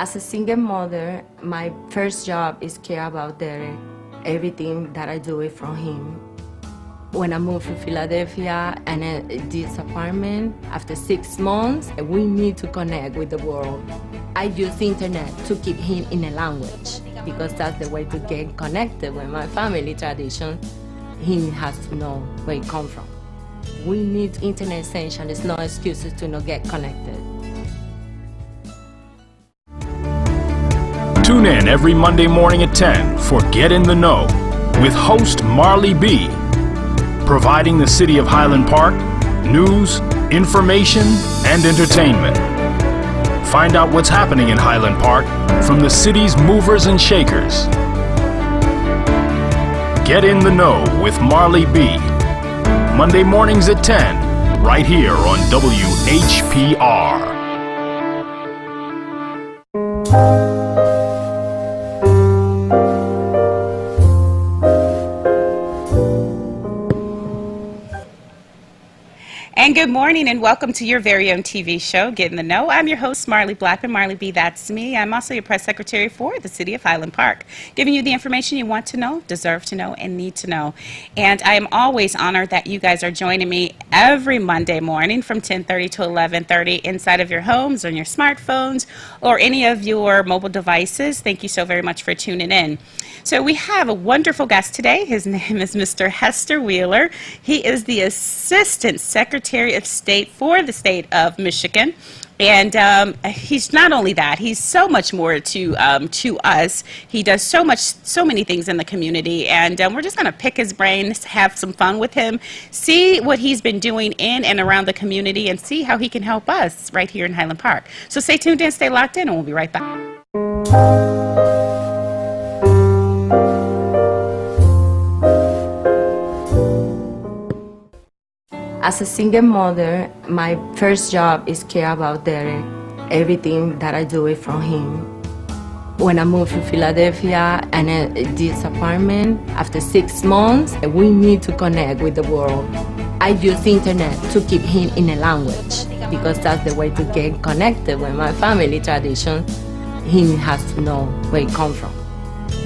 As a single mother, my first job is care about Derek. Everything that I do it from him. When I moved to Philadelphia and this apartment, after 6 months, we need to connect with the world. I use the internet to keep him in a language because that's the way to get connected with my family tradition. He has to know where he comes from. We need internet essential. There's no excuses to not get connected. Tune in every Monday morning at 10 for Get in the Know with host Marley B, providing the city of Highland Park news, information, and entertainment. Find out what's happening in Highland Park from the city's movers and shakers. Get in the Know with Marley B, Monday mornings at 10, right here on WHPR. And good morning and welcome to your very own TV show, Get in the Know. I'm your host, Marley Blackman. Marley B, that's me. I'm also your press secretary for the city of Highland Park, giving you the information you want to know, deserve to know, and need to know. And I am always honored that you guys are joining me every Monday morning from 10:30 to 11:30 inside of your homes, on your smartphones, or any of your mobile devices. Thank you so very much for tuning in. So we have a wonderful guest today. His name is Mr. Hester Wheeler. He is the Assistant Secretary of State for the state of Michigan. And he's not only that, he's so much more to us. He does so many things in the community, and we're just going to pick his brain, have some fun with him, see what he's been doing in and around the community, and see how he can help us right here in Highland Park. So stay tuned in, stay locked in, and we'll be right back. As a single mother, my first job is care about Derek. Everything that I do it from him. When I moved to Philadelphia and this apartment, after 6 months, we need to connect with the world. I use the internet to keep him in a language because that's the way to get connected with my family tradition. He has to know where he comes from.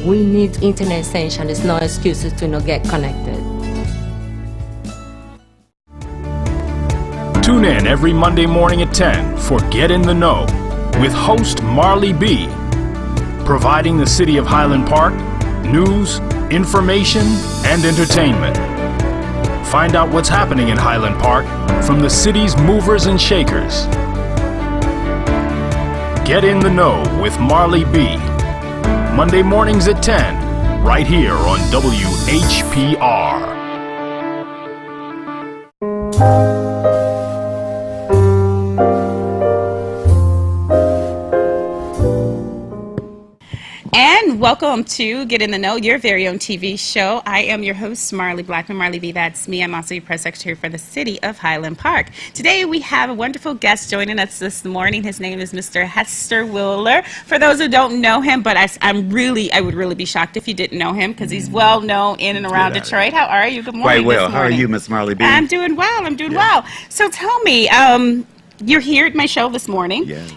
We need internet essential. There's no excuses to not get connected. Tune in every Monday morning at 10 for Get in the Know with host Marley B, providing the city of Highland Park news, information, and entertainment. Find out what's happening in Highland Park from the city's movers and shakers. Get in the Know with Marley B, Monday mornings at 10, right here on WHPR. And welcome to Get in the Know, your very own TV show. I am your host, Marley Blackman. Marley B, that's me. I'm also your press secretary for the city of Highland Park. Today we have a wonderful guest joining us this morning. His name is Mr. Hester Wheeler. For those who don't know him, but I would really be shocked if you didn't know him because he's well known in and around Detroit. How are you? Good morning. Quite well. How are you, Miss Marley B? I'm doing well. I'm doing well. So tell me, you're here at my show this morning. Yes.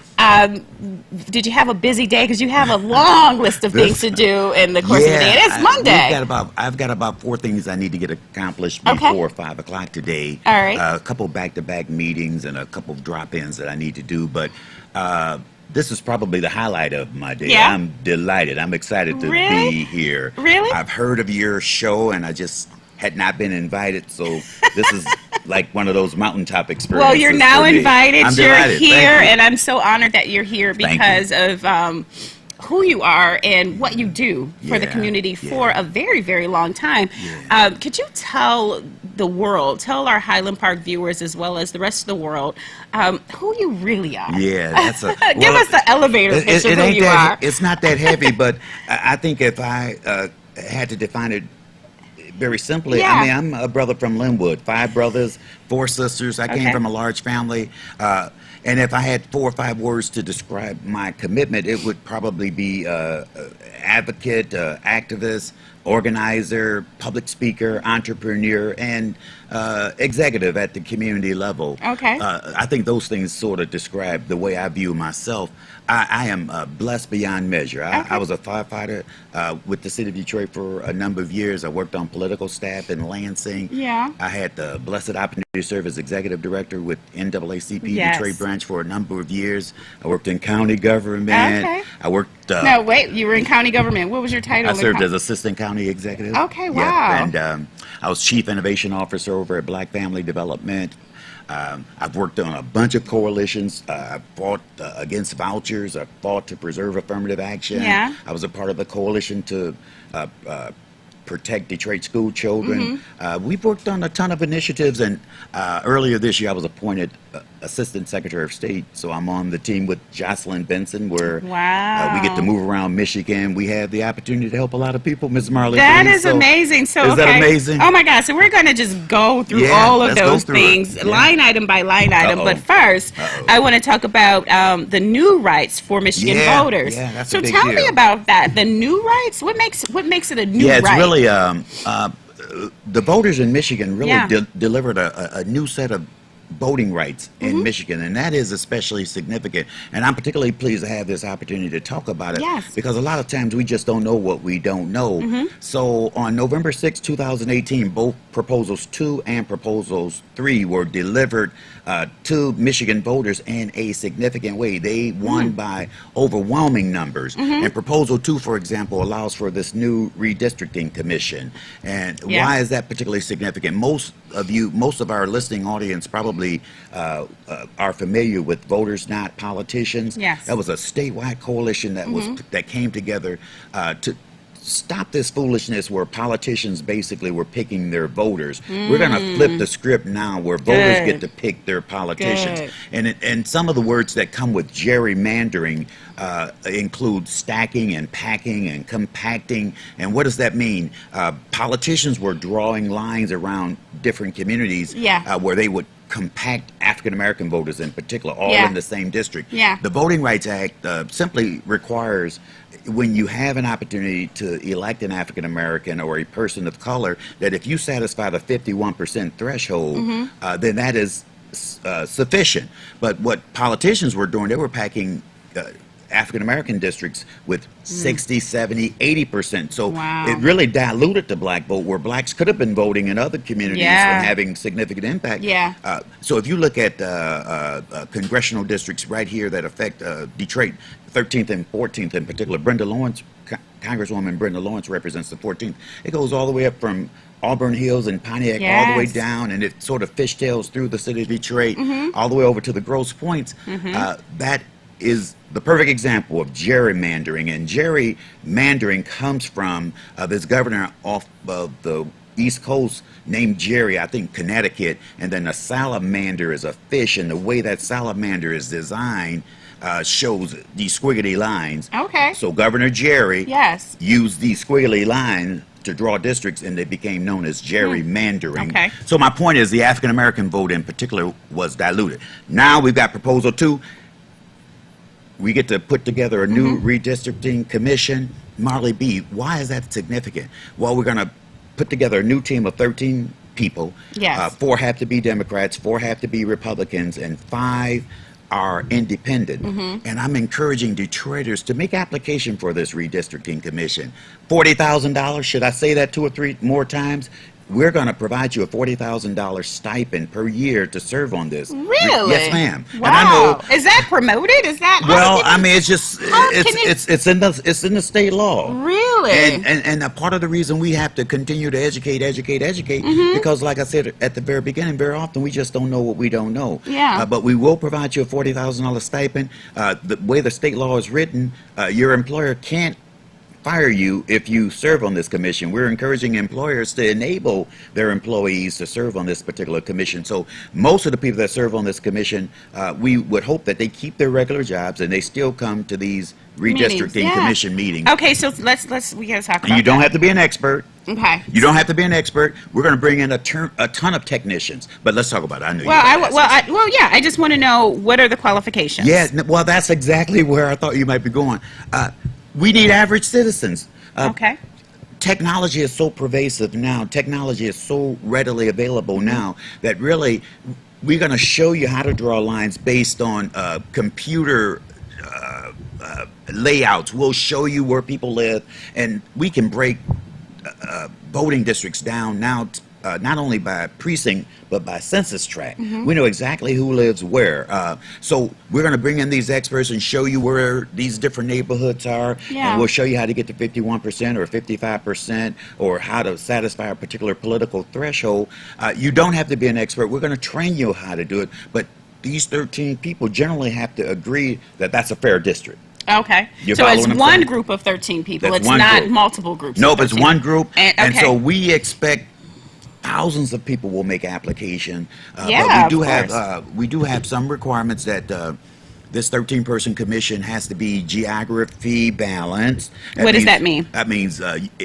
Did you have a busy day? Because you have a long list of things to do in the course of the day. And it's Monday. I've got about 4 things I need to get accomplished before 5 o'clock today. All right. A couple back-to-back meetings and a couple of drop-ins that I need to do. But this is probably the highlight of my day. Yeah? I'm delighted. I'm excited to Really? be here. Really? I've heard of your show, and I just had not been invited, so this is like one of those mountaintop experiences. Well, you're now invited. I'm You're delighted. here, Thank you. and I'm so honored that you're here because of who you are and what you do for the community for a very, very long time. Yeah. Could you tell the world, tell our Highland Park viewers as well as the rest of the world, who you really are? Yeah, that's a Give us the elevator pitch of who you are. It's not that heavy, but I think if I had to define it very simply, I mean, I'm a brother from Linwood, 5 brothers, 4 sisters. I came from a large family. And if I had 4 or 5 words to describe my commitment, it would probably be advocate, activist, organizer, public speaker, entrepreneur, and executive at the community level. Okay. I think those things sort of describe the way I view myself. I am blessed beyond measure. I was a firefighter with the city of Detroit for a number of years. I worked on political staff in Lansing. Yeah. I had the blessed opportunity to serve as executive director with NAACP Yes. Detroit branch for a number of years. I worked in county government. Okay. I worked. No, wait, you were in county government. What was your title? I served as assistant county executive. Okay, wow. Yeah, and I was chief innovation officer over at Black Family Development. I've worked on a bunch of coalitions. I fought against vouchers. I fought to preserve affirmative action. Yeah. I was a part of the coalition to protect Detroit school children. We've worked on a ton of initiatives, and earlier this year I was appointed Assistant Secretary of State, so I'm on the team with Jocelyn Benson, where we get to move around Michigan. We have the opportunity to help a lot of people, Ms. Marley. That is amazing. So, is that amazing? Oh my gosh! So we're going to just go through Yeah, all of let's go those through things, it. Yeah. line item by line item. But first, I want to talk about the new rights for Michigan voters. Yeah, that's so a big tell me deal. about that. The new rights. What makes it a new Yeah, right? it's really the voters in Michigan really Yeah. delivered a new set of voting rights in Michigan, and that is especially significant. And I'm particularly pleased to have this opportunity to talk about it, Yes. because a lot of times we just don't know what we don't know. So on November 6, 2018, both Proposals 2 and Proposals 3 were delivered to Michigan voters in a significant way. They won by overwhelming numbers. And Proposal 2, for example, allows for this new redistricting commission. And why is that particularly significant? Most of our listening audience probably are familiar with Voters Not Politicians. Yes. That was a statewide coalition that came together to stop this foolishness where politicians basically were picking their voters. We're going to flip the script now where voters get to pick their politicians. And some of the words that come with gerrymandering include stacking and packing and compacting. And what does that mean? Politicians were drawing lines around different communities where they would compact African American voters in particular, all in the same district. The Voting Rights Act simply requires, when you have an opportunity to elect an African American or a person of color, that if you satisfy the 51% threshold, then that is sufficient. But what politicians were doing, they were packing African American districts with 60, 70, 80%. So it really diluted the black vote, where blacks could have been voting in other communities and having significant impact. So if you look at congressional districts right here that affect Detroit, 13th and 14th in particular, Brenda Lawrence, Congresswoman Brenda Lawrence represents the 14th. It goes all the way up from Auburn Hills and Pontiac all the way down, and it sort of fishtails through the city of Detroit all the way over to the Grosse Pointes. That is the perfect example of gerrymandering, and gerrymandering comes from this governor off of the East Coast named Jerry, I think Connecticut, and then a salamander is a fish, and the way that salamander is designed shows these squiggly lines. So Governor Jerry used these squiggly lines to draw districts, and they became known as gerrymandering. So my point is the African American vote in particular was diluted. Now we've got Proposal 2. We get to put together a new redistricting commission. Marley B., why is that significant? Well, we're going to put together a new team of 13 people. 4 have to be Democrats, 4 have to be Republicans, and 5 are independent. And I'm encouraging Detroiters to make application for this redistricting commission. $40,000, should I say that 2 or 3 more times? We're going to provide you a $40,000 stipend per year to serve on this. Really? Yes, ma'am. Wow. And I know, is that promoted? Is that well? I mean, it's just it's in the state law. Really? And a part of the reason we have to continue to educate, because, like I said at the very beginning, very often we just don't know what we don't know. But we will provide you a $40,000 stipend. The way the state law is written, your employer can't fire you if you serve on this commission. We're encouraging employers to enable their employees to serve on this particular commission. So most of the people that serve on this commission, we would hope that they keep their regular jobs and they still come to these redistricting commission meetings. Okay, so we gotta talk about You don't have to be an expert. Okay. You don't have to be an expert. We're going to bring in a ton of technicians, but let's talk about it. I know. I just want to know, what are the qualifications? Yeah, well, that's exactly where I thought you might be going. We need average citizens. technology is so pervasive now. Technology is so readily available now that really we're going to show you how to draw lines based on computer layouts. We'll show you where people live, and we can break voting districts down now, not only by precinct, but by census tract. We know exactly who lives where. So we're going to bring in these experts and show you where these different neighborhoods are. Yeah. And we'll show you how to get to 51% or 55% or how to satisfy a particular political threshold. You don't have to be an expert. We're going to train you how to do it. But these 13 people generally have to agree that that's a fair district. Okay. You So follow it's what I'm one saying? group of 13 people. That's It's one not group. multiple groups. Nope, of it's 13. one group. And okay. so we expect thousands of people will make application. Yeah, but we do of course. have some requirements that this 13-person commission has to be geography balanced. What does that mean? That means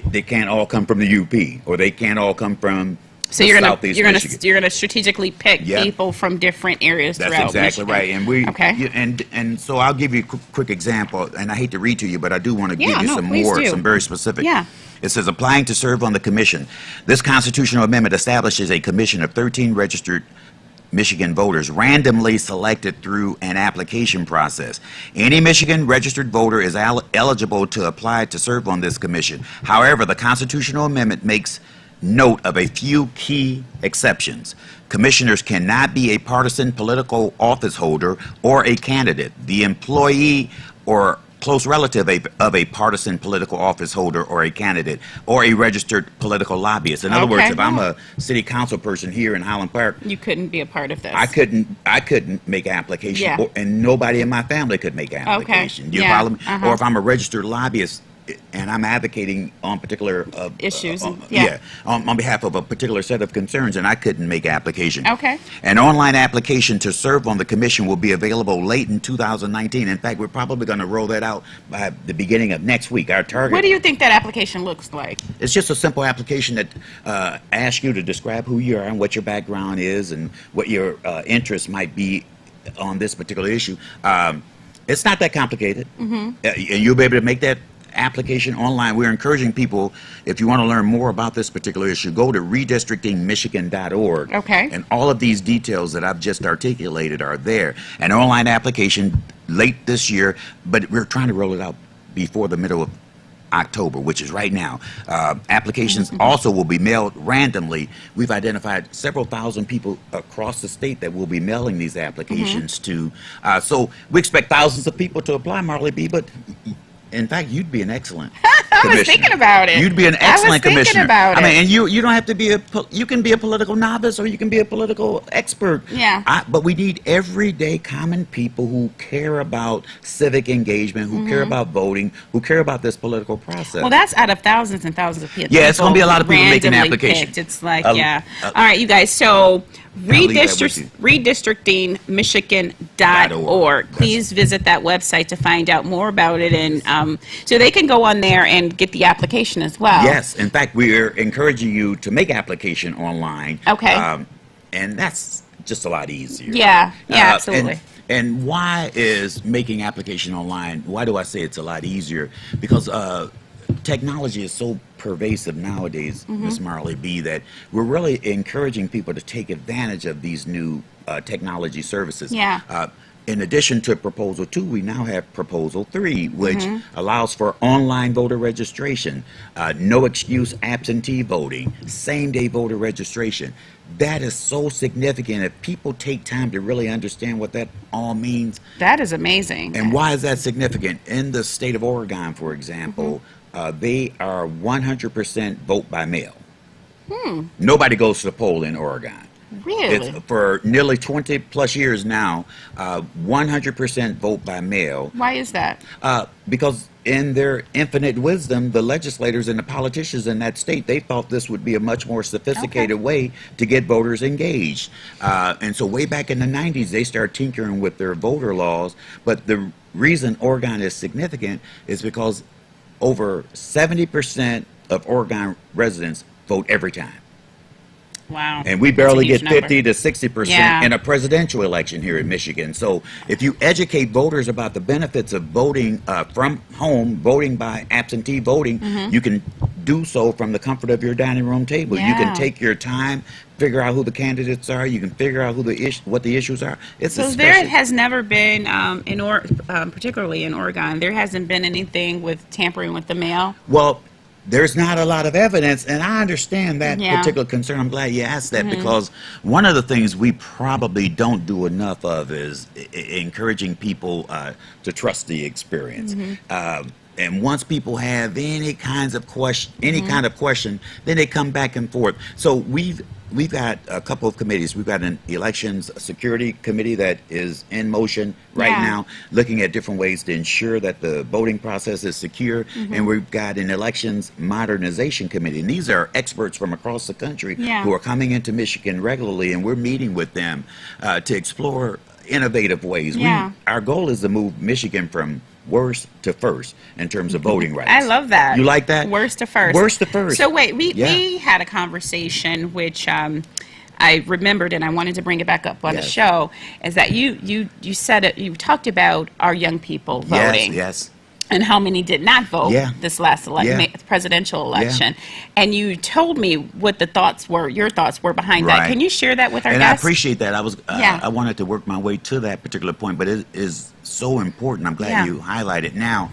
they can't all come from the UP, or they can't all come from So you're gonna Southeast you're Michigan. gonna strategically pick Yeah. people from different areas That's throughout exactly Michigan. right. And we Okay. and so I'll give you a quick example, and I hate to read to you, but I do want to Yeah, give you no, some please more, do. some very specific. Yeah. It says applying to serve on the commission. This constitutional amendment establishes a commission of 13 registered Michigan voters randomly selected through an application process. Any Michigan registered voter is eligible to apply to serve on this commission. However, the constitutional amendment makes note of a few key exceptions. Commissioners cannot be a partisan political office holder or a candidate, the employee or close relative of a partisan political office holder or a candidate, or a registered political lobbyist. In other words, Okay. if I'm a city council person here in Highland Park, You couldn't be a part of this. I couldn't make application, Yeah. and nobody in my family could make application. Do you Yeah. follow me? Uh-huh. Or if I'm a registered lobbyist and I'm advocating on particular Issues and- yeah. on behalf of a particular set of concerns, and I couldn't make application. Okay. An online application to serve on the commission will be available late in 2019. In fact, we're probably going to roll that out by the beginning of next week. Our target. What do you think that application looks like? It's just a simple application that asks you to describe who you are and what your background is and what your interests might be on this particular issue. It's not that complicated, and you'll be able to make that application online. We're encouraging people, if you want to learn more about this particular issue, go to redistrictingmichigan.org. Okay. And all of these details that I've just articulated are there. An online application late this year, but we're trying to roll it out before the middle of October, which is right now. Applications also will be mailed randomly. We've identified several thousand people across the state that will be mailing these applications to. So we expect thousands of people to apply, Marley B., but in fact, you'd be an excellent I was thinking about it. You'd be an I was excellent thinking commissioner. about I mean, it. and you don't have to be you can be a political novice or you can be a political expert. Yeah. But we need everyday common people who care about civic engagement, who care about voting, who care about this political process. Well, that's out of thousands and thousands of people. Yeah, it's gonna be a lot of people making randomly application. picked. It's like, All yeah. All right, you guys. So leave that with you. redistrictingmichigan.org. Please visit that website to find out more about it, and so they can go on there and get the application as well. Yes, in fact, we're encouraging you to make application online. Okay. And that's just a lot easier. Yeah, absolutely. And why is making application online, why do I say it's a lot easier? Because technology is so pervasive nowadays, Ms. Marley B., that we're really encouraging people to take advantage of these new technology services. Yeah. In addition to Proposal 2, we now have Proposal 3, which allows for online voter registration, no excuse absentee voting, same-day voter registration. That is so significant. If people take time to really understand what that all means, That is amazing. and why is that significant? In the state of Oregon, for example, they are 100% vote by mail. Nobody goes to the poll in Oregon. Really? It's for nearly 20 plus years now, 100% vote by mail. Why is that? Because in their infinite wisdom, the legislators and the politicians in that state, they thought this would be a much more sophisticated way to get voters engaged. And so way back in the 90s, they started tinkering with their voter laws. But the reason Oregon is significant is because over 70% of Oregon residents vote every time. Wow. And we That's a barely huge get number. 50 to 60% Yeah. in a presidential election here in Michigan. So if you educate voters about the benefits of voting from home, voting by absentee voting, you can do so from the comfort of your dining room table. You Yeah. can take your time, figure out who the candidates are. You can figure out what the issues are. It's So a there special. has never been, particularly in Oregon, there hasn't been anything with tampering with the mail. Well, there's not a lot of evidence, and I understand that Yeah. particular concern. I'm glad you asked that because one of the things we probably don't do enough of is encouraging people to trust the experience. And once people have any kind of question, then they come back and forth. So we've got a couple of committees. We've got an elections security committee that is in motion right Yeah. now, looking at different ways to ensure that the voting process is secure. And we've got an elections modernization committee. And these are experts from across the country Yeah. who are coming into Michigan regularly, and we're meeting with them to explore innovative ways. Yeah. Our goal is to move Michigan from worst to first in terms of voting rights. I love that. You like that? Worst to first. Worst to first. So wait, we Yeah. had a conversation which I remembered, and I wanted to bring it back up on the Yes. show. Is that you said it? You talked about our young people voting. Yes. And how many did not vote Yeah. this last Yeah. presidential election. And you told me what your thoughts were behind that. Right. Can you share that with our And I guests? appreciate that. Yeah. I wanted to work my way to that particular point, but it is so important. I'm glad Yeah. you highlight it now.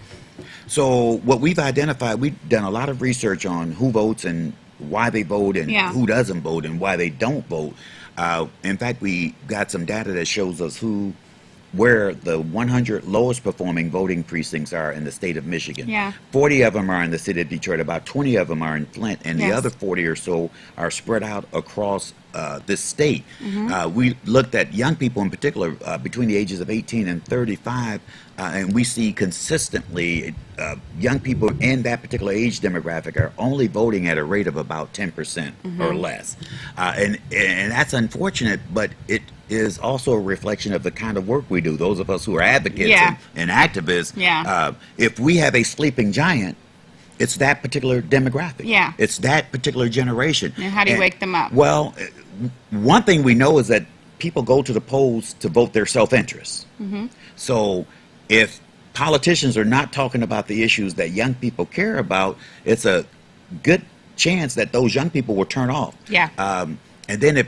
So what we've identified, we've done a lot of research on who votes and why they vote and Yeah. who doesn't vote and why they don't vote. In fact, we got some data that shows us where the 100 lowest performing voting precincts are in the state of Michigan. Yeah. 40 of them are in the city of Detroit, about 20 of them are in Flint, and the Yes. other 40 or so are spread out across this state. Mm-hmm. We looked at young people in particular between the ages of 18 and 35, and we see consistently young people in that particular age demographic are only voting at a rate of about 10% Mm-hmm. or less. And that's unfortunate, but it is also a reflection of the kind of work we do. Those of us who are advocates Yeah. and activists, Yeah. if we have a sleeping giant, it's that particular demographic. Yeah. It's that particular generation. And how do you wake them up? Well, one thing we know is that people go to the polls to vote their self-interest. Mm-hmm. So if politicians are not talking about the issues that young people care about, it's a good chance that those young people will turn off. Yeah. And then if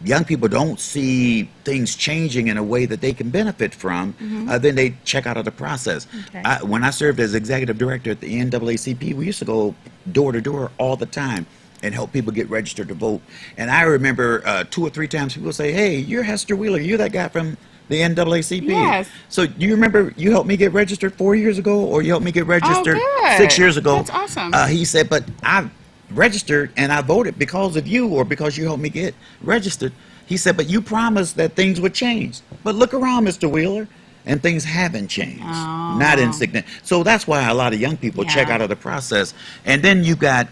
young people don't see things changing in a way that they can benefit from, then they check out of the process. Okay. When I served as executive director at the NAACP, we used to go door to door all the time and help people get registered to vote. And I remember 2 or 3 times people say, "Hey, you're Hester Wheeler. You're that guy from the NAACP." Yes. So do you remember you helped me get registered 4 years ago, or you helped me get registered good. 6 years ago? That's awesome. He said, "But I registered and I voted because of you or because you helped me get registered." He said, "But you promised that things would change. But look around, Mr. Wheeler, and things haven't changed. Not insignificant." So that's why a lot of young people check Yeah. out of the process. And then you've got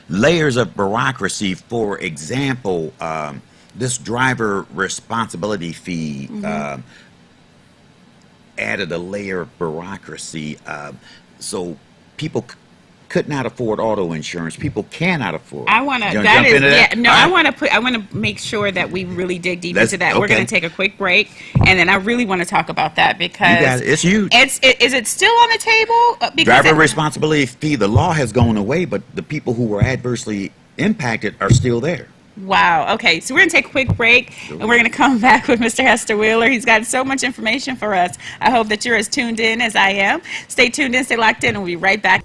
layers of bureaucracy. For example, this driver responsibility fee added a layer of bureaucracy. So people could not afford auto insurance. People cannot afford. I want to. You wanna That jump is, into that? yeah. No, All I right. want to make sure that we really dig deep Let's- into that. We're going okay. to take a quick break, and then I really want to talk about that because You got it. It's huge. Is it still on the table? Driver responsibility fee, the law has gone away, but the people who were adversely impacted are still there. Wow. Okay, so we're going to take a quick break, and we're going to come back with Mr. Hester Wheeler. He's got so much information for us. I hope that you're as tuned in as I am. Stay tuned in, stay locked in, and we'll be right back.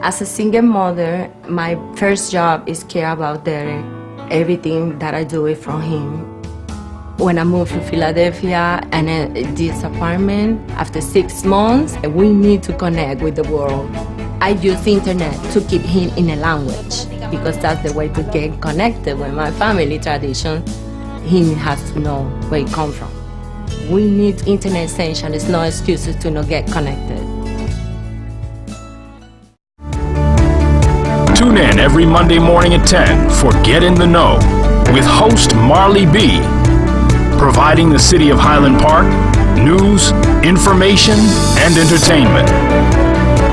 As a single mother, my first job is care about Derek. Everything that I do is from him. When I moved to Philadelphia and this apartment, after 6 months, we need to connect with the world. I use internet to keep him in a language because that's the way to get connected with my family tradition. He has to know where he comes from. We need internet essential. There's no excuses to not get connected. Tune in every Monday morning at 10 for Get in the Know with host Marley B. Providing the city of Highland Park news, information, and entertainment.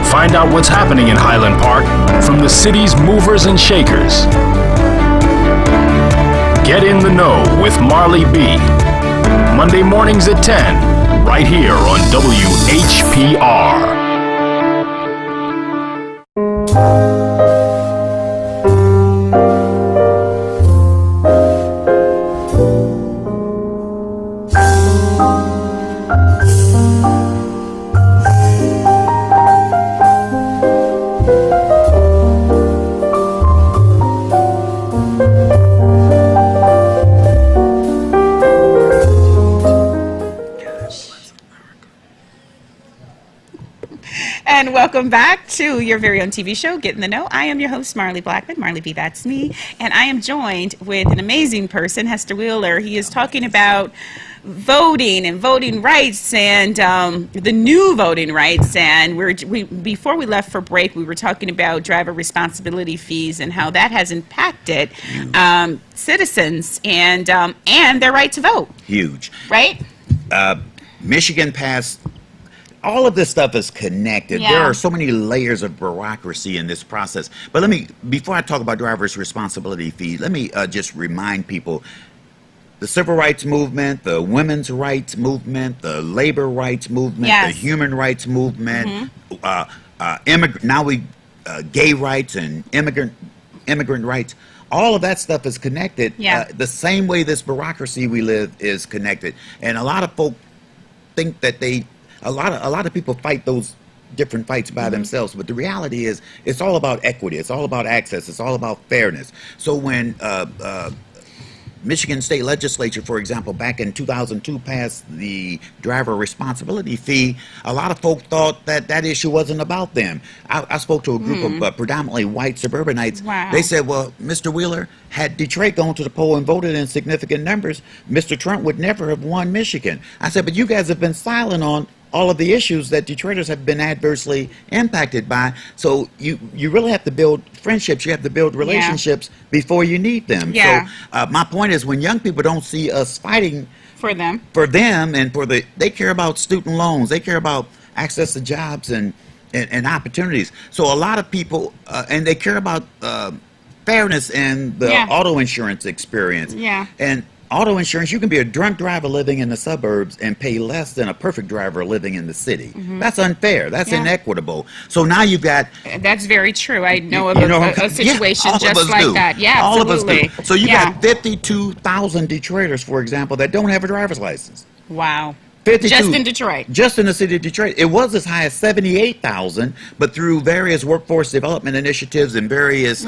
Find out what's happening in Highland Park from the city's movers and shakers. Get in the Know with Marley B. Monday mornings at 10, right here on WHPR. And welcome back to your very own TV show, Get in the Know. I am your host, Marley Blackman. Marley B, that's me. And I am joined with an amazing person, Hester Wheeler. He is talking about voting and voting rights and the new voting rights. And before we left for break, we were talking about driver responsibility fees and how that has impacted citizens and their right to vote. Huge. Right? Michigan passed. All of this stuff is connected. Yeah. There are so many layers of bureaucracy in this process. But before I talk about driver's responsibility fee, let me just remind people, the civil rights movement, the women's rights movement, the labor rights movement, Yes. the human rights movement, gay rights and immigrant rights, all of that stuff is connected. Yeah. The same way this bureaucracy we live is connected. And a lot of folk think that a lot of people fight those different fights by themselves, but the reality is it's all about equity, it's all about access, it's all about fairness. So when Michigan State Legislature, for example, back in 2002 passed the driver responsibility fee, a lot of folk thought that issue wasn't about them. I spoke to a group of predominantly white suburbanites. Wow. They said, well, Mr. Wheeler, had Detroit gone to the poll and voted in significant numbers, Mr. Trump would never have won Michigan. I said, but you guys have been silent on all of the issues that Detroiters have been adversely impacted by. So you really have to build friendships, you have to build relationships before you need them. Yeah. So my point is, when young people don't see us fighting For them. and they care about student loans, they care about access to jobs and opportunities. So a lot of people, and they care about fairness and the Yeah. auto insurance experience. Yeah. And auto insurance, you can be a drunk driver living in the suburbs and pay less than a perfect driver living in the city. That's unfair. That's Yeah. inequitable. So now you've got... That's very true. I know of You know, a situation all of just us like do. that. Yeah, all absolutely. of us do. So you Yeah. got 52,000 Detroiters, for example, that don't have a driver's license. Wow. 52. Just in Detroit. Just in the city of Detroit. It was as high as 78,000, but through various workforce development initiatives and various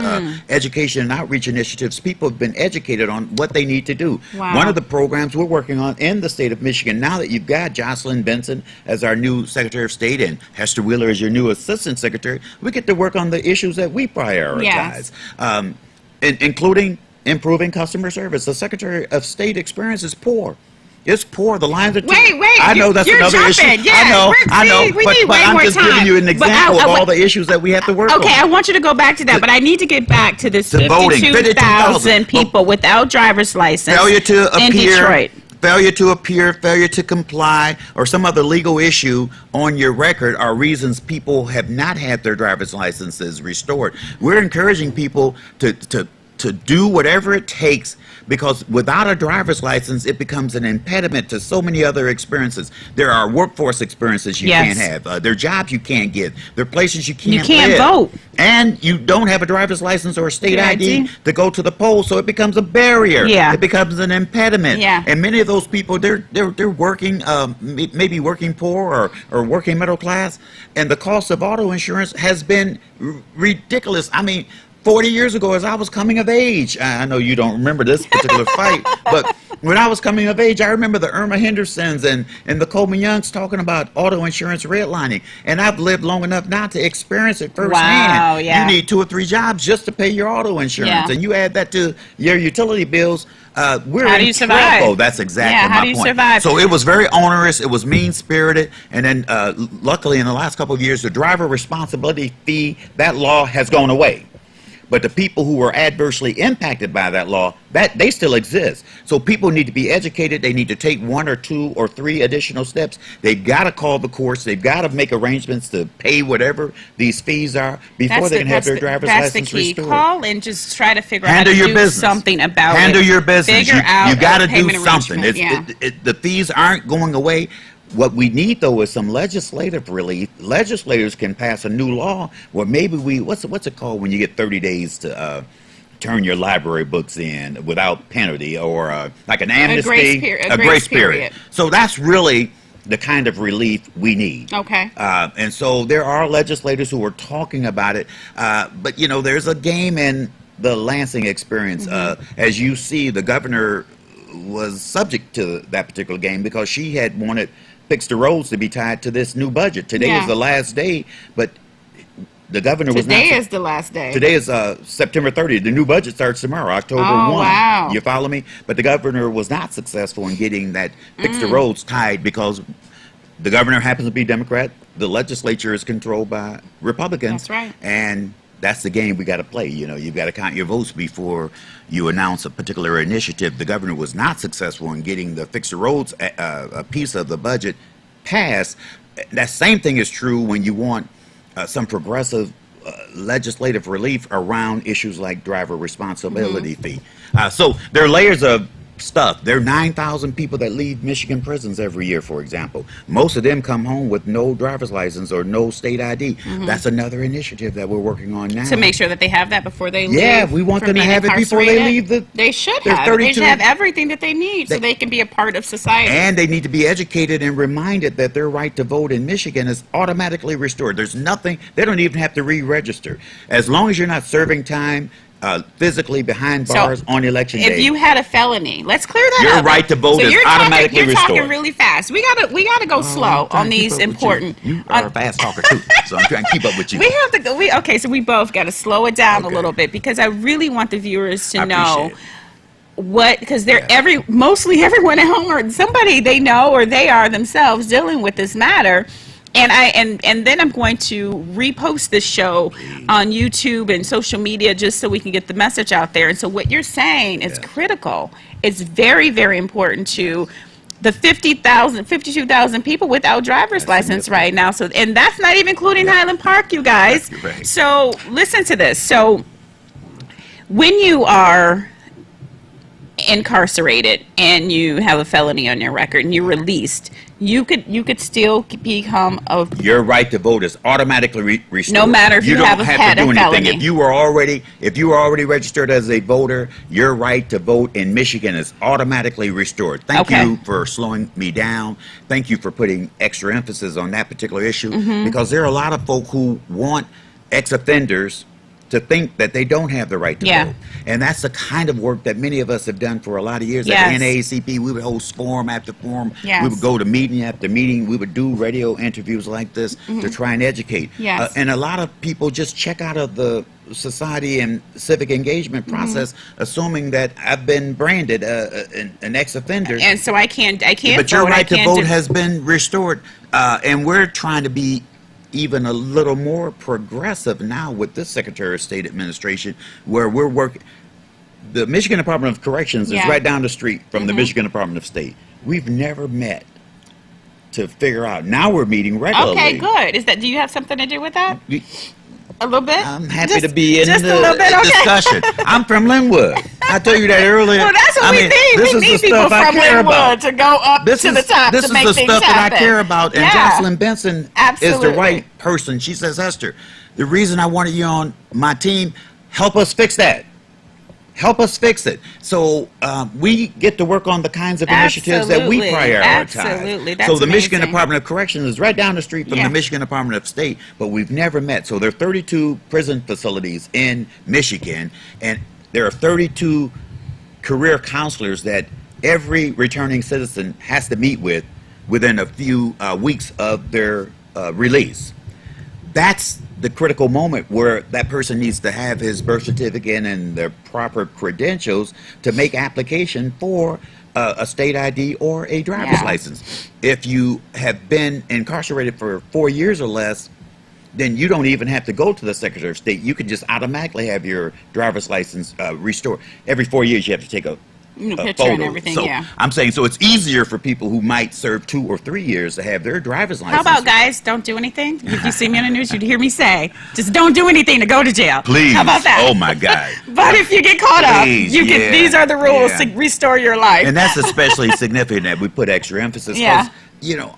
education and outreach initiatives, people have been educated on what they need to do. Wow. One of the programs we're working on in the state of Michigan, now that you've got Jocelyn Benson as our new Secretary of State and Hester Wheeler as your new Assistant Secretary, we get to work on the issues that we prioritize, including improving customer service. The Secretary of State experience is poor. It's poor. The lines are too... Wait. I know that's you're another issue. jumping. Yeah, I know. We need way I'm more just time. giving you an example of all the issues that we have to work on. Okay, I want you to go back to that, but I need to get back to this To voting. 52,000 people without driver's license Failure to in appear, Detroit. failure to comply, or some other legal issue on your record are reasons people have not had their driver's licenses restored. We're encouraging people to do whatever it takes, because without a driver's license, it becomes an impediment to so many other experiences. There are workforce experiences you Yes. can't have. There are jobs you can't get. There are places you can't can't live. vote. And you don't have a driver's license or a state Your ID ID. to go to the poll, so it becomes a barrier. Yeah. It becomes an impediment. Yeah. And many of those people, they're working, maybe working poor or working middle class, and the cost of auto insurance has been ridiculous. I mean, 40 years ago, as I was coming of age, I know you don't remember this particular fight, but when I was coming of age, I remember the Irma Hendersons and the Coleman Youngs talking about auto insurance redlining. And I've lived long enough now to experience it firsthand. Wow, yeah. You need 2 or 3 jobs just to pay your auto insurance. Yeah. And you add that to your utility bills, we're How do in you survive? trouble. That's exactly Yeah, my how do you point. survive? So it was very onerous. It was mean-spirited. And then luckily in the last couple of years, the driver responsibility fee, that law has gone away. But the people who were adversely impacted by that law, that they still exist. So people need to be educated. They need to take 1 or 2 or 3 additional steps. They've got to call the courts. They've got to make arrangements to pay whatever these fees are before they can have their driver's license That's the key. restored. Call and just try to figure Handle out how your to do business. something about Handle it. your business. Figure out You got to a do payment something. arrangement. Yeah. The fees aren't going away. What we need, though, is some legislative relief. Legislators can pass a new law where maybe what's it called when you get 30 days to turn your library books in without penalty, or like an amnesty, a grace period. So that's really the kind of relief we need. Okay. And so there are legislators who are talking about it, but you know, there's a game in the Lansing experience. As you see, the governor was subject to that particular game because she had wanted fix the roads to be tied to this new budget. Today Yeah. is the last day, but the governor was not. Today is the last day. Today is September 30th. The new budget starts tomorrow, October 1. Wow. You follow me? But the governor was not successful in getting that fix the roads tied because the governor happens to be Democrat. The legislature is controlled by Republicans. That's right. And that's the game we got to play. You know, you've got to count your votes before you announce a particular initiative. The governor was not successful in getting the fix the roads a piece of the budget passed. That same thing is true when you want some progressive legislative relief around issues like driver responsibility fee. So there are layers of stuff. There are 9,000 people that leave Michigan prisons every year, for example. Most of them come home with no driver's license or no state ID. That's another initiative that we're working on now. To make sure that they have that before they leave. Yeah, we want from them to being have it before they leave incarcerated. They should their have it. They should 32 have everything that they need so they can be a part of society. And they need to be educated and reminded that their right to vote in Michigan is automatically restored. There's nothing, they don't even have to re-register. As long as you're not serving time physically behind bars on election day. If you had a felony, let's clear that Your up. right to vote is automatically you're restored. talking really fast. We gotta go slow on these important. You are a fast talker too, so I'm trying to keep up with you. We have to go. Okay, so we both got to slow it down a little bit because I really want the viewers to know what, because they're mostly everyone at home or somebody they know or they are themselves dealing with this matter. And then I'm going to repost this show on YouTube and social media just so we can get the message out there. And so what you're saying is critical. It's very, very important to the 52,000 people without driver's license right now. So, and that's not even including Highland Park, you guys. Right. So listen to this. So when you are incarcerated and you have a felony on your record and you're released, you could still become a. Your right to vote is automatically restored. No matter if you don't have have to do anything. felony. If you were already registered as a voter, your right to vote in Michigan is automatically restored. Thank you for slowing me down. Thank you for putting extra emphasis on that particular issue because there are a lot of folk who want ex-offenders to think that they don't have the right to vote. And that's the kind of work that many of us have done for a lot of years. At the NAACP, we would host forum after forum. We would go to meeting after meeting. We would do radio interviews like this to try and educate. And a lot of people just check out of the society and civic engagement process assuming that I've been branded an ex-offender. And so I can't But your right to vote has been restored. And we're trying to be even a little more progressive now with this Secretary of State administration, where we're working. The Michigan Department of Corrections is right down the street from the Michigan Department of State. We've never met to figure out. Now we're meeting regularly. Okay, good. Do you have something to do with that? A little bit? I'm happy to be in just a little bit, the discussion. I'm from Linwood. I told you that earlier. Well, that's what we need. We need people from Linwood to go up to the top to make things happen. This is the stuff that I care about, and Jocelyn Benson is the right person. She says, Esther, the reason I wanted you on my team, help us fix that. Help us fix it. So we get to work on the kinds of initiatives that we prioritize. Absolutely. That's so the Michigan amazing. Department of Corrections is right down the street from the Michigan Department of State, but we've never met. So there are 32 prison facilities in Michigan, and there are 32 career counselors that every returning citizen has to meet with within a few weeks of their release. That's the critical moment where that person needs to have his birth certificate and their proper credentials to make application for a state ID or a driver's license. If you have been incarcerated for 4 years or less, then you don't even have to go to the Secretary of State. You can just automatically have your driver's license restored. Every 4 years you have to take a picture photo. and everything, so I'm saying, so it's easier for people who might serve 2 or 3 years to have their driver's license. How about guys, don't do anything? If you see me on the news, you'd hear me say, just don't do anything to go to jail. Please. How about that? Oh my God. But if you get caught up, you get these are the rules to restore your life. And that's especially significant that we put extra emphasis. You know,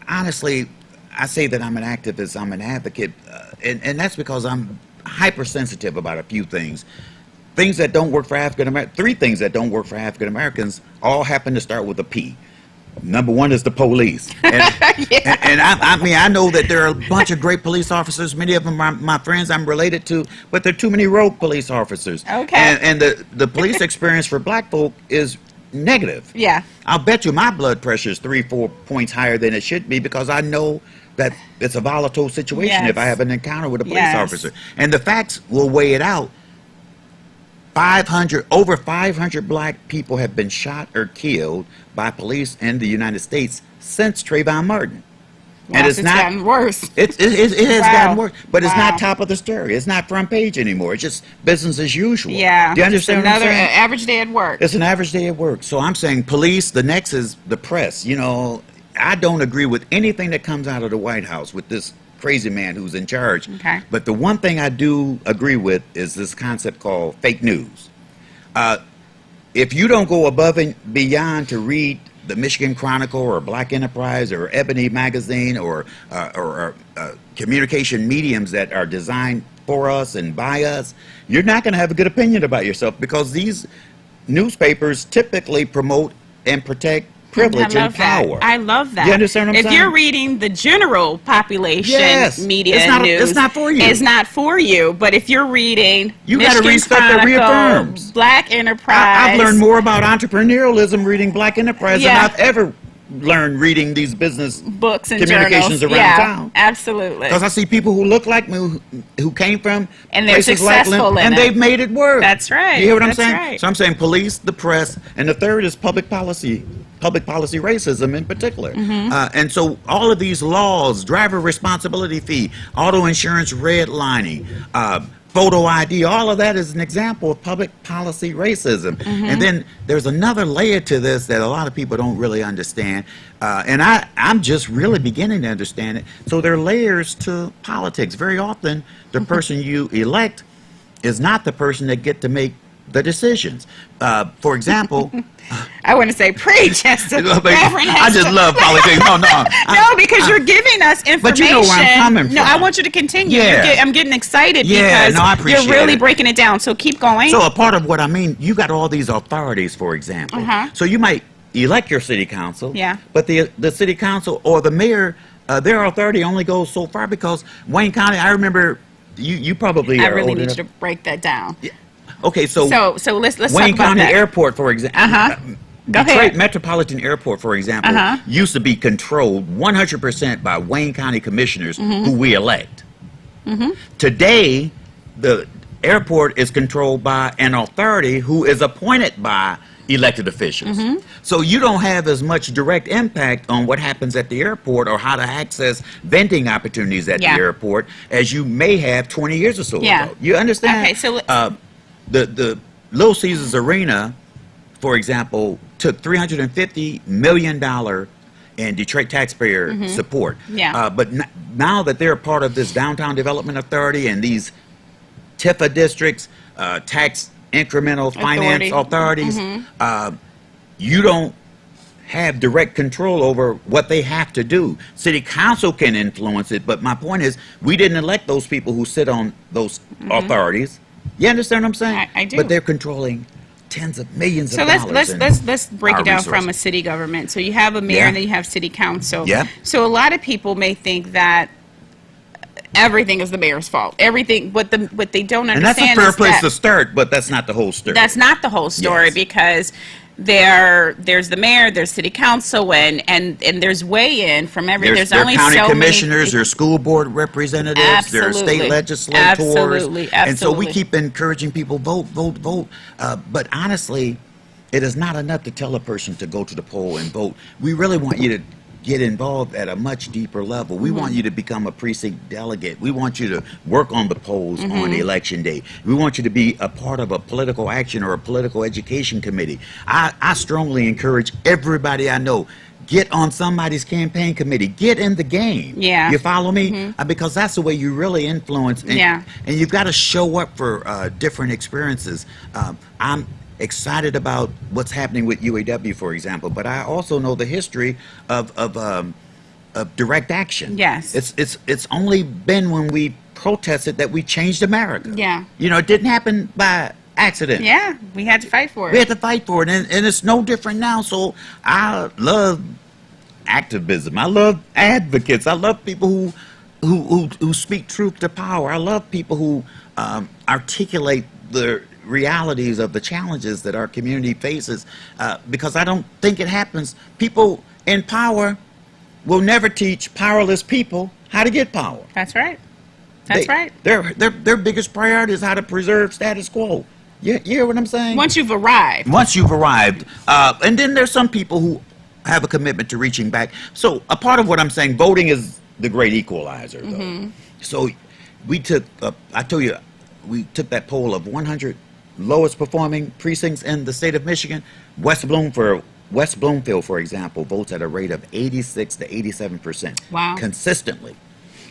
honestly, I say that I'm an activist, I'm an advocate, and that's because I'm hypersensitive about a few things. Things that don't work for African Americans, 3 things that don't work for African Americans, all happen to start with a P. Number 1 is the police. And, and I mean, I know that there are a bunch of great police officers. Many of them are my friends I'm related to, but there are too many rogue police officers. And the police experience for black folk is negative. Yeah. I'll bet you my blood pressure is 3-4 points higher than it should be because I know that it's a volatile situation if I have an encounter with a police officer. And the facts will weigh it out. Over 500 black people have been shot or killed by police in the United States since Trayvon Martin. Wow, and it's not gotten worse. It has gotten worse, but it's not top of the story. It's not front page anymore. It's just business as usual. Yeah. Do you understand what I'm Another saying? average day at work. It's an average day at work. So I'm saying police, the next is the press. You know, I don't agree with anything that comes out of the White House with this crazy man who's in charge. Okay. But the one thing I do agree with is this concept called fake news. If you don't go above and beyond to read the Michigan Chronicle or Black Enterprise or Ebony Magazine or communication mediums that are designed for us and by us, you're not going to have a good opinion about yourself because these newspapers typically promote and protect privilege and power. I love that. You understand what I'm saying? If you're reading the general population media news, it's not for you. It's not for you. But if you're reading, you got to read stuff that reaffirms. Black Enterprise. I've learned more about entrepreneurialism reading Black Enterprise than I've ever learned reading these business books and communications journals. around town. Absolutely. Because I see people who look like me, who came from and they're places successful like and they've made it work. That's right. You hear what I'm saying? Right. So I'm saying police, the press, and the third is public policy racism in particular. And so all of these laws, driver responsibility fee, auto insurance redlining, photo ID, all of that is an example of public policy racism. And then there's another layer to this that a lot of people don't really understand. And I'm just really beginning to understand it. So there are layers to politics. Very often, the person you elect is not the person that get to make the decisions. For example, I want to say preach. I just love politics. No, because you're giving us information. But you know where I'm coming from. No, I want you to continue. Yeah. I'm getting excited I because appreciate you're really it. breaking it down. So keep going. So a part of what I mean, you got all these authorities, for example. So you might elect your city council, but the city council or the mayor, their authority only goes so far because Wayne County, I remember, you probably I are really old need enough. you to break that down. Okay, so let's Wayne talk about County that. Airport, for example. Go Detroit ahead. Metropolitan Airport, for example, used to be controlled 100% by Wayne County commissioners who we elect. Today, the airport is controlled by an authority who is appointed by elected officials. So you don't have as much direct impact on what happens at the airport or how to access vending opportunities at the airport as you may have 20 years or so ago. You understand? Okay, so the Little Caesars Arena, for example, took $350 million in Detroit taxpayer support. But now that they're part of this Downtown Development Authority and these TIFA districts, tax incremental finance authorities, you don't have direct control over what they have to do. City council can influence it, but my point is we didn't elect those people who sit on those authorities. You understand what I'm saying? I do. But they're controlling tens of millions of dollars. So let's break it down from a city government. So you have a mayor and then you have city council. So a lot of people may think that everything is the mayor's fault. Everything, what they don't understand is and that's a fair place to start, but that's not the whole story. That's not the whole story because there's the mayor, there's city council, and there's weigh-in from every. There's only county so commissioners, many. there's school board representatives, there's state legislators, Absolutely. and so we keep encouraging people vote. But honestly, it is not enough to tell a person to go to the poll and vote. We really want you to get involved at a much deeper level. We want you to become a precinct delegate. We want you to work on the polls on election day. We want you to be a part of a political action or a political education committee. I strongly encourage everybody I know, get on somebody's campaign committee. Get in the game. You follow me? Because that's the way you really influence. And you've got to show up for different experiences. I'm excited about what's happening with UAW, for example, but I also know the history of direct action. It's only been when we protested that we changed America. You know, it didn't happen by accident. We had to fight for it. We had to fight for it, and it's no different now. So I love activism. I love advocates. I love people who speak truth to power. I love people who articulate the realities of the challenges that our community faces, because I don't think it happens. People in power will never teach powerless people how to get power. That's right. That's right. Their biggest priority is how to preserve status quo. You hear what I'm saying? Once you've arrived. Once you've arrived. And then there's some people who have a commitment to reaching back. So a part of what I'm saying, voting is the great equalizer, though. So we took, I told you, we took that poll of 100 lowest performing precincts in the state of Michigan. West Bloomfield, for example, votes at a rate of 86 to 87%. Wow. Consistently.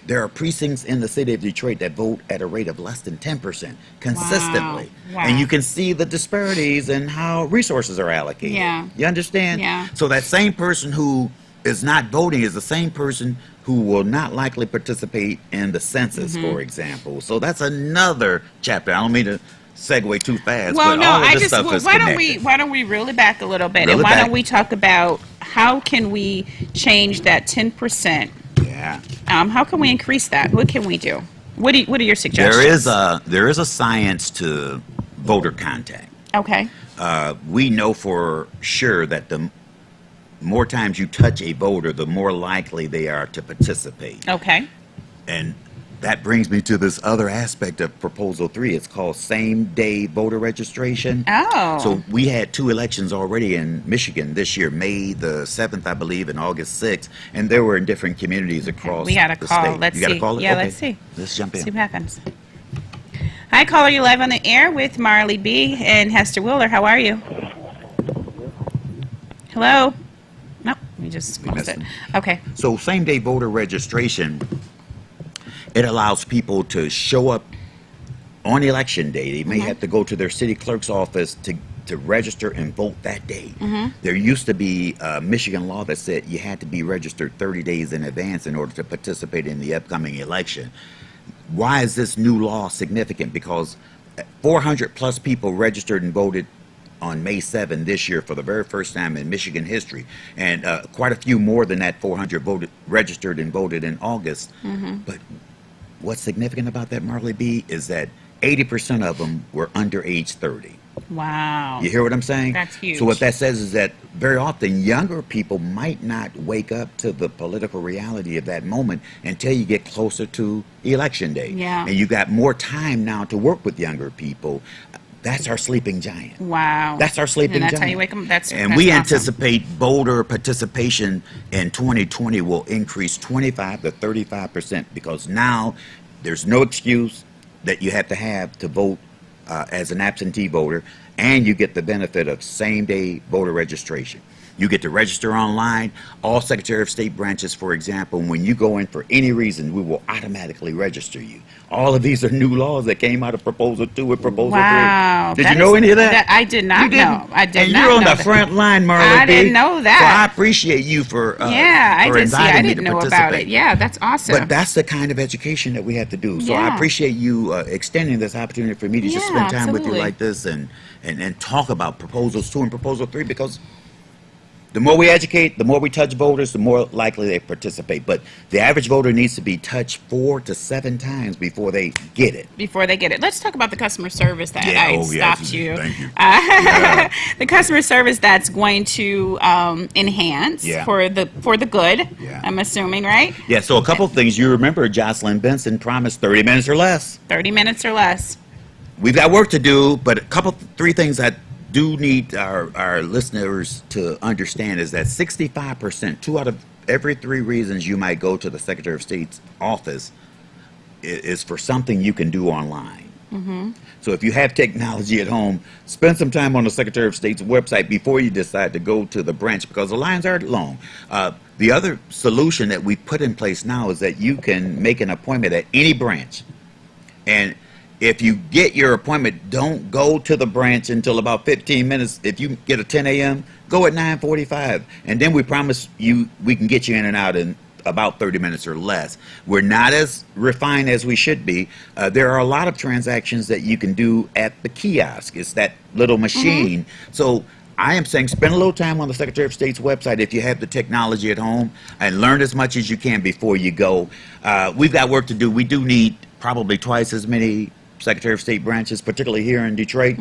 There are precincts in the city of Detroit that vote at a rate of less than 10% consistently. Wow. And you can see the disparities in how resources are allocated. Yeah. You understand? Yeah. So that same person who is not voting is the same person who will not likely participate in the census, for example. So that's another chapter. I don't mean to segue too fast, well, but no, all of I this just stuff is why connected. don't we reel it back a little bit, Reel and it why back. don't we talk about how can we change that 10%? Yeah. How can we increase that? What can we do? What are your suggestions? There is a science to voter contact. Okay. We know for sure that the more times you touch a voter, the more likely they are to participate. Okay. And that brings me to this other aspect of Proposal 3. It's called same-day voter registration. Oh. So we had 2 elections already in Michigan this year, May the 7th, I believe, and August 6th, and they were in different communities across We got a the call. state. Let's You got see. a call? Yeah, Okay. let's see. Let's jump See in. what happens. Hi, caller. You're live on the air with Marley B. and Hester Wheeler. How are you? Hello? No, we just closed missed it. him. Okay. So same-day voter registration, it allows people to show up on election day. They may have to go to their city clerk's office to register and vote that day. There used to be a Michigan law that said you had to be registered 30 days in advance in order to participate in the upcoming election. Why is this new law significant? Because 400 plus people registered and voted on May 7 this year for the very first time in Michigan history, and quite a few more than that 400 registered and voted in August. But what's significant about that, Marley B, is that 80% of them were under age 30. Wow. You hear what I'm saying? That's huge. So what that says is that very often younger people might not wake up to the political reality of that moment until you get closer to election day. Yeah. And you got more time now to work with younger people. That's our sleeping giant. Wow. That's our sleeping And that's giant. how you wake them. That's And we awesome. anticipate voter participation in 2020 will increase 25 to 35% because now there's no excuse that you have to vote as an absentee voter, and you get the benefit of same-day voter registration. You get to register online. All Secretary of State branches, for example, when you go in for any reason, we will automatically register you. All of these are new laws that came out of Proposal 2 and Proposal 3. Wow. Did That you know is- any of that? I did not You didn't? know. I did and not you're on know the that. front line, Marley I B. didn't know that. So I appreciate you for Yeah, I for did see. I inviting me didn't to know about participate. it. Yeah, that's awesome. But that's the kind of education that we have to do. So I Yeah. appreciate you extending this opportunity for me to just Yeah, spend time with you absolutely. like this and talk about Proposals 2 and Proposal 3, because the more we educate, the more we touch voters, the more likely they participate. But the average voter needs to be touched 4 to 7 times before they get it. Before they get it, let's talk about the customer service that Yeah, I oh, yes, stopped you. thank you. The customer service that's going to enhance Yeah. for the good. Yeah. I'm assuming, right? Yeah, so a couple things. You remember Jocelyn Benson promised 30 minutes or less. 30 minutes or less. We've got work to do, but three things I do need our listeners to understand is that 65%, 2 out of every 3 reasons you might go to the Secretary of State's office is for something you can do online. So if you have technology at home, spend some time on the Secretary of State's website before you decide to go to the branch, because the lines are long. The other solution that we put in place now is that you can make an appointment at any branch. And if you get your appointment, don't go to the branch until about 15 minutes. If you get a 10 a.m., go at 9:45. And then we promise you we can get you in and out in about 30 minutes or less. We're not as refined as we should be. There are a lot of transactions that you can do at the kiosk. It's that little machine. So I am saying spend a little time on the Secretary of State's website if you have the technology at home, and learn as much as you can before you go. We've got work to do. We do need probably twice as many Secretary of State branches, particularly here in Detroit.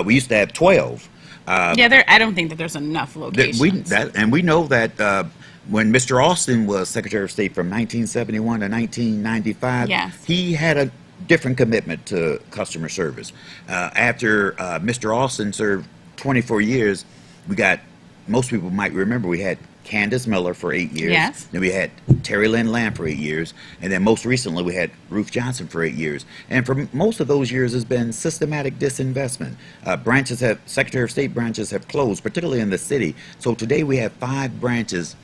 We used to have 12. Yeah, I don't think that there's enough locations. We know that when Mr. Austin was Secretary of State from 1971 to 1995, Yes. he had a different commitment to customer service. After Mr. Austin served 24 years, most people might remember, we had Candace Miller for 8 years. Yes. Then we had Terry Lynn Lamb for 8 years. And then most recently we had Ruth Johnson for 8 years. And for most of those years has been systematic disinvestment. Secretary of State branches have closed, particularly in the city. So today we have 5 branches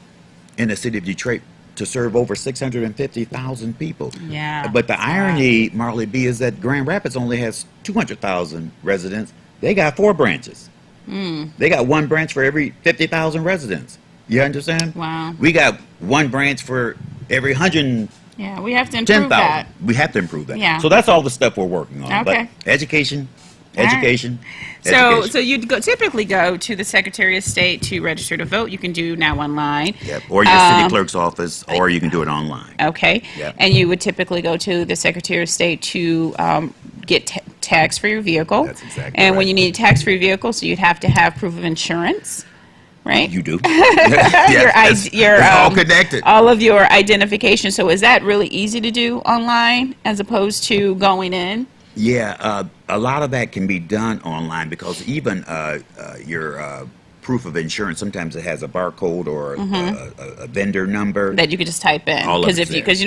in the city of Detroit to serve over 650,000 people. Yeah. But the irony, Marley B., is that Grand Rapids only has 200,000 residents. They got 4 branches. They got 1 branch for every 50,000 residents. You understand? Wow. We got 1 branch for every 110,000. Yeah, we have to improve that. We have to improve that. Yeah. So that's all the stuff we're working on. Okay. But education. So you'd typically go to the Secretary of State to register to vote. You can do now online. Yep. Or your city clerk's office, or you can do it online. Okay. Yep. And you would typically go to the Secretary of State to get tags for your vehicle. That's exactly And when right. you need a tax-free vehicle, so you'd have to have proof of insurance, right? You do. Your it's all connected. all of your identification. So is that really easy to do online as opposed to going in? Yeah, a lot of that can be done online because even your proof of insurance, sometimes it has a barcode or a vendor number. That you could just type in. All of it's there. Because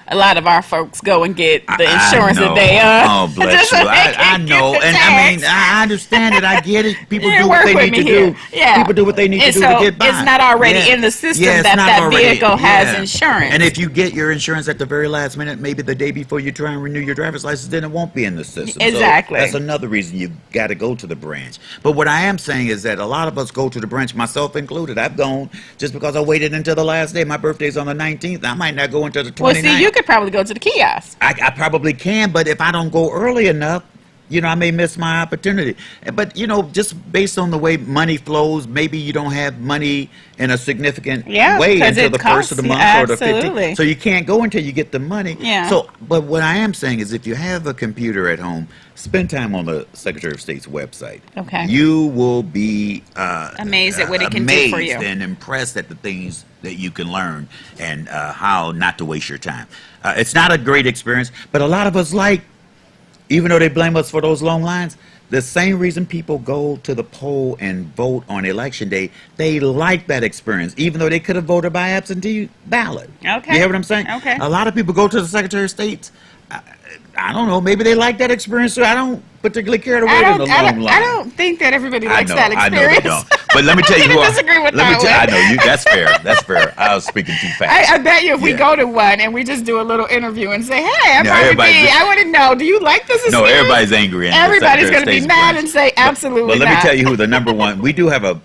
a lot of our folks go and get the insurance I know. that they Oh, bless just you. so they I can know. get the And I mean, tax. I understand it. I get it. People You do what work they with need to me here. do. Yeah. People do what they need to And do so to get by. it's not already Yeah. in the system Yeah, it's that not that already- vehicle has yeah. insurance. And if you get your insurance at the very last minute, maybe the day before you try and renew your driver's license, then it won't be in the system. Exactly. So that's another reason you've got to go to the branch. But what I am saying is that a lot of us go to the branch, myself included. I've gone just because I waited until the last day. My birthday's on the 19th. I might not go until the 29th. Well, see, you could probably go to the kiosk. I probably can, but if I don't go early enough, I may miss my opportunity. But, just based on the way money flows, maybe you don't have money in a significant way 'cause until it the first of the costs- month or the absolutely. 15th. So you can't go until you get the money. Yeah. So, but what I am saying is if you have a computer at home, spend time on the Secretary of State's website. Okay. You will be Amazed at what it can do for you. and impressed at the things that you can learn and how not to waste your time. It's not a great experience, but a lot of us even though they blame us for those long lines, the same reason people go to the poll and vote on election day, they like that experience, even though they could have voted by absentee ballot. Okay. You hear what I'm saying? Okay. A lot of people go to the Secretary of State. I don't know. Maybe they like that experience too. I don't particularly care to wait in the long line. I don't think that everybody likes I that know experience. they don't. But let me tell you I'm who gonna disagree with that one. I know you. That's fair. That's fair. I was speaking too fast. I bet you if we Yeah. go to one and we just do a little interview and say, hey, I'm No, Marley B. everybody- I want to know, do you like this No, experience? everybody's angry. in the Everybody's Secretary going of to be State's mad branch. and say, absolutely But let not. me tell you who the number one. We do have a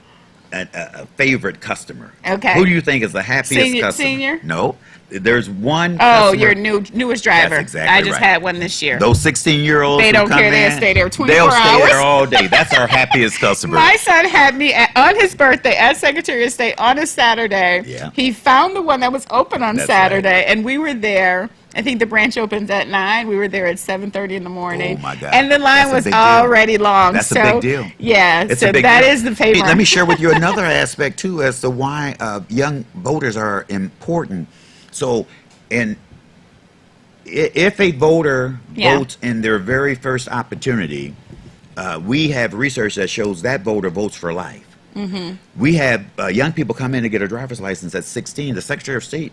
favorite customer. Okay. Who do you think is the happiest customer? Senior? No. There's one. Oh, customer. your newest driver. That's exactly I just right. had one this year. Those 16-year-olds. They who don't come care. They'll in, stay there 24 They'll stay hours. there all day. That's our happiest customer. My son had me on his birthday at Secretary of State on a Saturday. Yeah. He found the one that was open on That's Saturday, right. and we were there. I think the branch opens at 9. We were there at 7:30 in the morning. Oh, my God. And the line That's a was big deal. already long. That's a so, big deal. Yeah. It's so a big that deal. is the favorite. Let me share with you another aspect too as to why young voters are important. So, if a voter Yeah. votes in their very first opportunity, we have research that shows that voter votes for life. Mm-hmm. We have young people come in to get a driver's license at 16. The Secretary of State,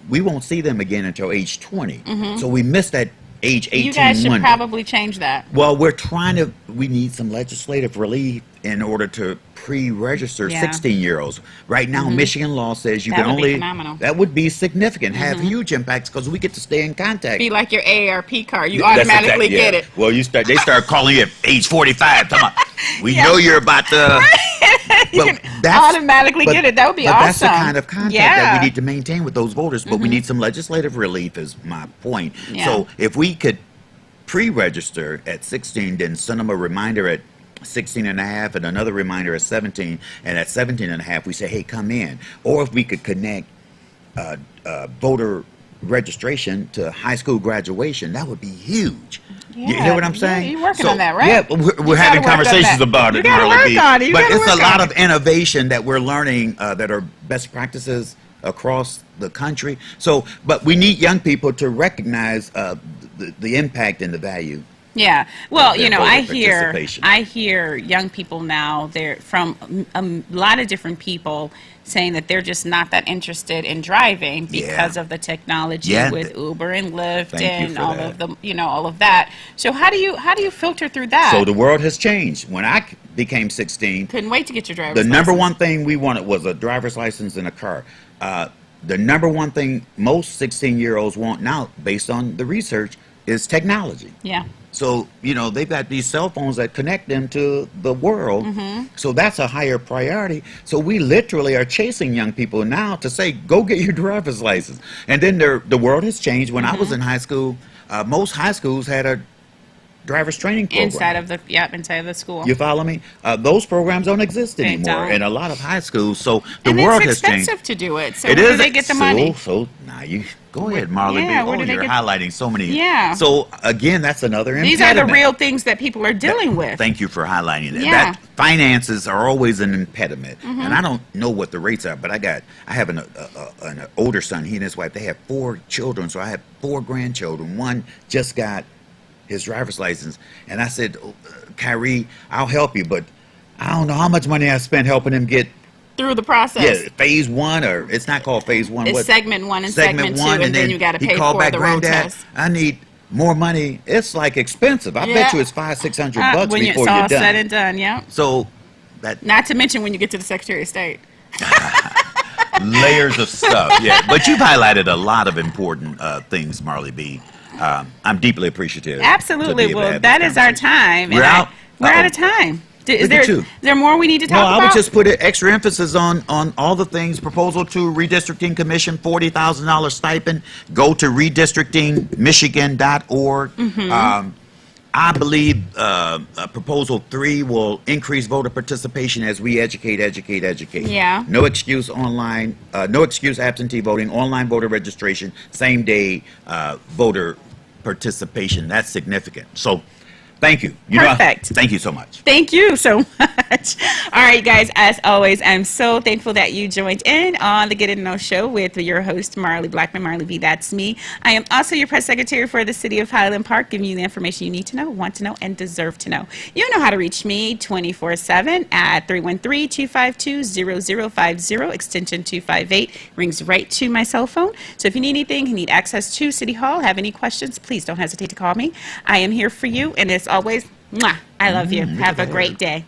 we won't see them again until age 20. So we missed that age 18 you guys should window. probably change that. Well, we need some legislative relief in order to pre-register Yeah. 16-year-olds. Right now, Michigan law says you That can would be only. phenomenal. That would be significant, have huge impacts because we get to stay in contact. Be like your AARP card. You That's automatically exactly- yeah. get it. Well, they start calling you at age 45. Come on, we know you're about to. You But can that's- automatically get it. That would be but awesome. that's the kind of contact Yeah. that we need to maintain with those voters. But we need some legislative relief, is my point. Yeah. So if we could pre-register at 16, then send them a reminder at 16 and a half and another reminder at 17, and at 17 and a half we say, hey, come in. Or if we could connect voter registration to high school graduation, that would be huge. You hear what I'm saying? you're working on that, right? Yeah, we're having conversations about it. You gotta Marla B. work on it. But it's a lot of innovation that we're learning that are best practices across the country. So, but we need young people to recognize the impact and the value. Yeah. Well, their I voter hear participation. young people now, they're from a lot of different people saying that they're just not that interested in driving because of the technology with Uber and Lyft and all of the, all of that. So how do you filter through that? So the world has changed. When I became 16, couldn't wait to get your driver's the license. number one thing we wanted was a driver's license and a car. The number one thing most 16-year-olds want now, based on the research, is technology. Yeah. So, they've got these cell phones that connect them to the world. So that's a higher priority. So we literally are chasing young people now to say, go get your driver's license. And then the world has changed. When I was in high school, most high schools had a driver's training program. Inside of the school. You follow me? Those programs don't exist anymore in a lot of high schools. So the world has changed. It's expensive to do it. So it where is. do they get the money? So now you go ahead, Marley. Yeah, You're highlighting so many. Yeah. So again, that's another impediment. These are the real things that people are dealing with. Thank you for highlighting that. Yeah. That finances are always an impediment, and I don't know what the rates are, but I have an older son. He and his wife, they have 4 children, so I have 4 grandchildren. One just got his driver's license, and I said, Kyrie, I'll help you, but I don't know how much money I spent helping him get through the process. Yeah, phase 1, or it's not called phase 1. It's segment 1 and segment 2, and then you got to pay called for back, the road Granddad, test. I need more money. It's like expensive. I bet you it's $500-600 bucks when before it's all you're done. said and done. Yeah. So that not to mention when you get to the Secretary of State. layers of stuff. Yeah, but you've highlighted a lot of important things, Marley B. I'm deeply appreciative. Absolutely. Well, that is our time. We're out. We're out of time. Is there more we need to talk about? No, I would just put extra emphasis on all the things. Proposal 2, Redistricting Commission, $40,000 stipend. Go to redistrictingmichigan.org. I believe Proposal 3 will increase voter participation as we educate. Yeah. No excuse online, no excuse absentee voting, online voter registration, same day voter participation. That's significant. So thank you. Perfect. Thank you so much. Thank you so much. All right, guys, as always, I'm so thankful that you joined in on the Get In Know Show with your host, Marley Blackman. Marley B, that's me. I am also your press secretary for the City of Highland Park, giving you the information you need to know, want to know, and deserve to know. You know how to reach me 24/7 at 313-252-0050, extension 258. Rings right to my cell phone. So if you need anything, you need access to City Hall, have any questions, please don't hesitate to call me. I am here for you, and as always, mwah, I love you. Have a great day.